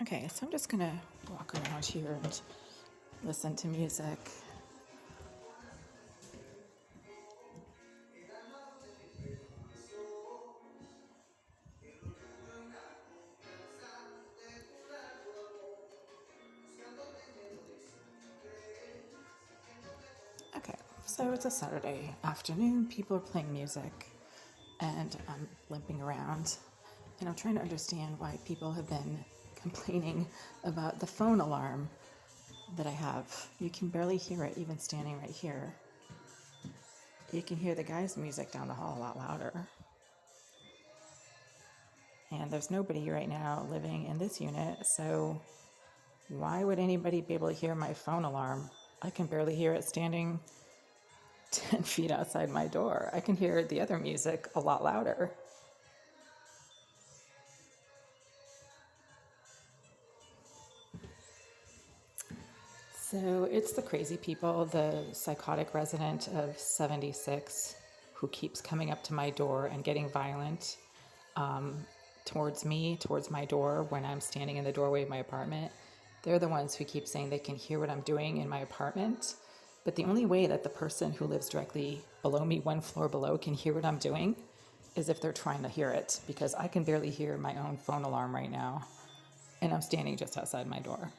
Okay, so I'm just gonna walk around here and listen to music. Okay, so it's a Saturday afternoon, people are playing music, and I'm limping around, and I'm trying to understand why people have been complaining about the phone alarm that I have. You can barely hear it even standing right here. You can hear the guy's music down the hall a lot louder. And there's nobody right now living in this unit, so why would anybody be able to hear my phone alarm? I can barely hear it standing 10 feet outside my door. I can hear the other music a lot louder. So it's the crazy people, the psychotic resident of 76 who keeps coming up to my door and getting violent towards me, towards my door when I'm standing in the doorway of my apartment. They're the ones who keep saying they can hear what I'm doing in my apartment. But the only way that the person who lives directly below me, one floor below, can hear what I'm doing is if they're trying to hear it, because I can barely hear my own phone alarm right now, and I'm standing just outside my door.